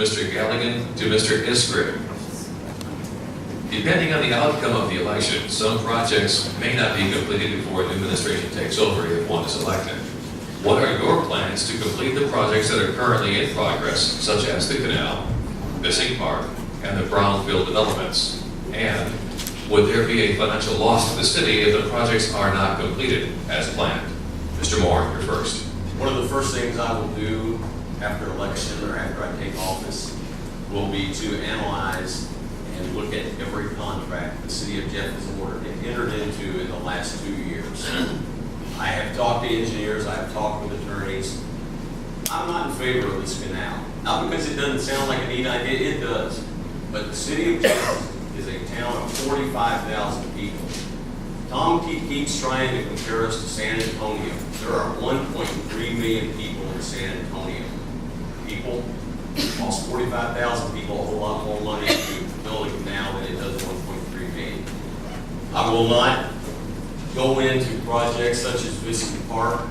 Mr. Galligan to Mr. Iskra. Depending on the outcome of the election, some projects may not be completed before a new administration takes over if one is elected. What are your plans to complete the projects that are currently in progress, such as the canal, Missing Park, and the brownfield developments? And would there be a financial loss to the city if the projects are not completed as planned? Mr. Moore, you're first. One of the first things I will do after election or after I take office will be to analyze and look at every contract the city of Jeff has entered into in the last 2 years. I have talked to engineers, I have talked with attorneys. I'm not in favor of this canal. Not because it doesn't sound like a neat idea, it does. But the city of Jeff is a town of 45,000 people. Tom keeps trying to compare us to San Antonio. There are 1.3 million people in San Antonio. People, cost 45,000 people a whole lot more money to build a canal than it does 1.3 million. I will not go into projects such as Missing Park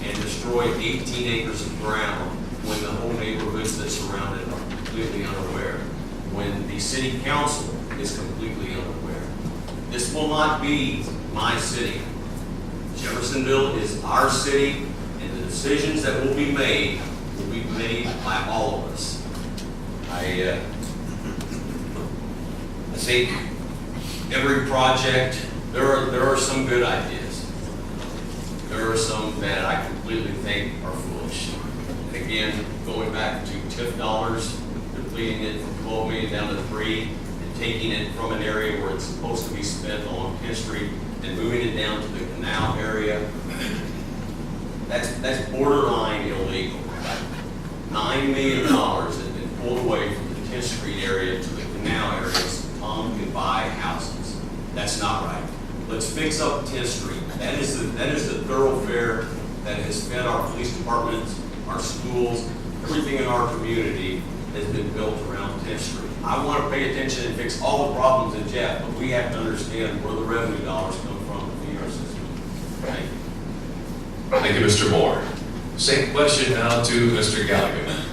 and destroy 18 acres of ground when the whole neighborhoods that surround it are completely unaware, when the city council is completely unaware. This will not be my city. Jeffersonville is our city, and the decisions that will be made by all of us. I think every project, there are some good ideas. There are some that I completely think are foolish. And again, going back to TIF dollars, depleting it from 12 million down to 3, and taking it from an area where it's supposed to be spent along 10th Street and moving it down to the canal area, that's borderline illegal. $9 million has been pulled away from the 10th Street area to the canal area so Tom can buy houses. That's not right. Let's fix up 10th Street. That is the thoroughfare that has fed our police departments, our schools, everything in our community has been built around 10th Street. I want to pay attention and fix all the problems in Jeff, but we have to understand where the revenue dollars come from to feed our system. Thank you. Thank you, Mr. Moore. Same question now to Mr. Galligan.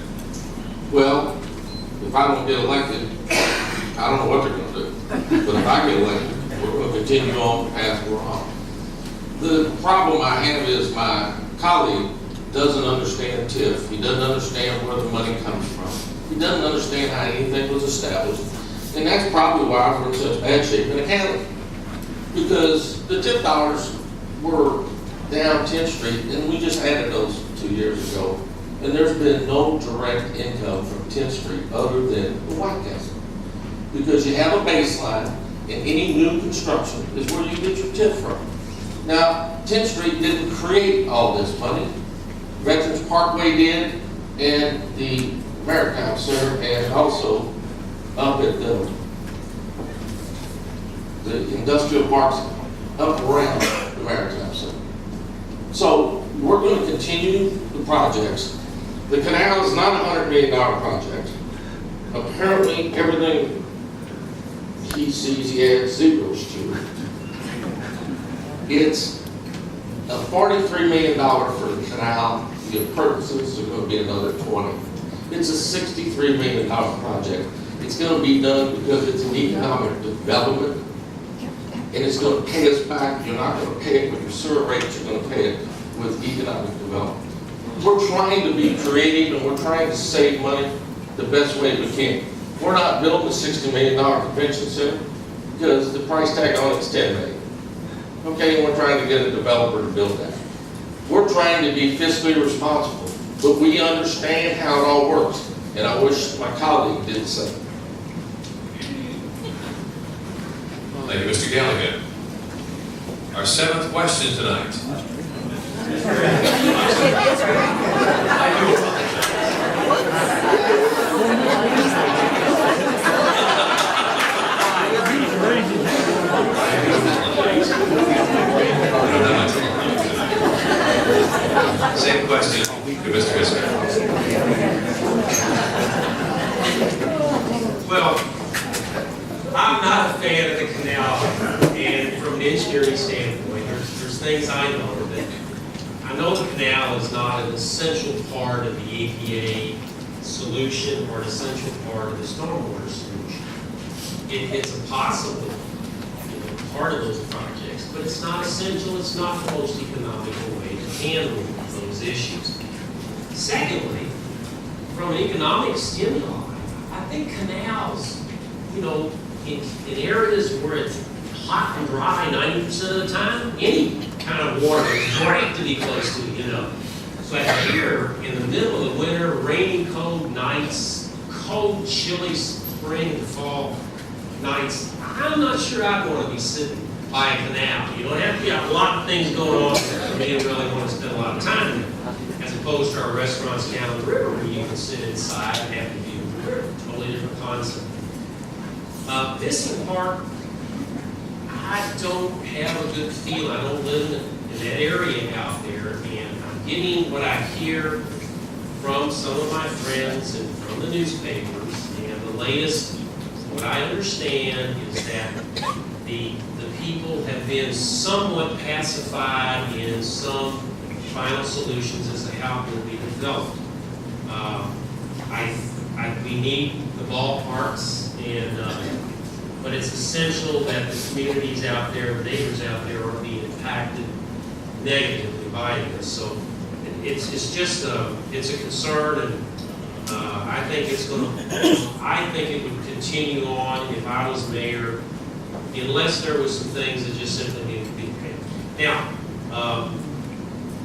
Well, if I don't get elected, I don't know what they're going to do. But if I get elected, we're going to continue on the path we're on. The problem I have is my colleague doesn't understand TIF. He doesn't understand where the money comes from. He doesn't understand how anything was established. And that's probably why we're in such bad shape in the county. Because the TIF dollars were down 10th Street, and we just added those 2 years ago. And there's been no direct income from 10th Street other than the White Castle. Because you have a baseline, and any new construction is where you get your TIF from. Now, 10th Street didn't create all this money. Veterans Parkway did, and the Maritime Center, and also up at the industrial parks up around the Maritime Center. So we're going to continue the projects. The canal is not a $100 million project. Apparently, everything he sees, he adds zeros to. It's a $43 million for the canal. The purposes are going to be another 20. It's a $63 million project. It's going to be done because it's an economic development, and it's going to pay us back. You're not going to pay it with your sewer rates. You're going to pay it with economic development. We're trying to be creative, and we're trying to save money the best way we can. We're not building a $60 million convention center because the price tag on it is $10 million. Okay, and we're trying to get a developer to build that. We're trying to be fiscally responsible, but we understand how it all works, and I wish my colleague did the same. Thank you, Mr. Galligan. Our 7th question tonight. Same question to Mr. Iskra. Well, I'm not a fan of the canal, and from an engineering standpoint, there's things I know that I know the canal is not an essential part of the APA solution or an essential part of the stormwater solution. It's a possible, part of those projects, but it's not essential, it's not the most economical way to handle those issues. Secondly, from an economic stimuli, I think canals, in areas where it's hot and dry 90% of the time, any kind of water is great to be close to, But here, in the middle of the winter, rainy, cold nights, cold, chilly spring and fall nights, I'm not sure I'd want to be sitting by a canal. You don't have to be a lot of things going on for me to really want to spend a lot of time there, as opposed to our restaurants down the river where you can sit inside and have to view the river. Totally different concept. Bissing Park, I don't have a good feel. I don't live in that area out there, and I'm getting what I hear from some of my friends and from the newspapers, and the latest, what I understand is that the people have been somewhat pacified in some final solutions as to how it will be developed. We need the ballparks, but it's essential that the communities out there, the neighbors out there, are being impacted negatively by this. So it's just it's a concern, and I think it would continue on if I was mayor, unless there was some things that just simply need to be paid. Now,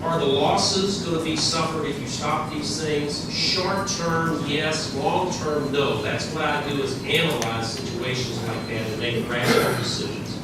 are the losses going to be suffered if you stop these things? Short term, yes. Long term, no. That's what I do, is analyze situations like that and make rational decisions.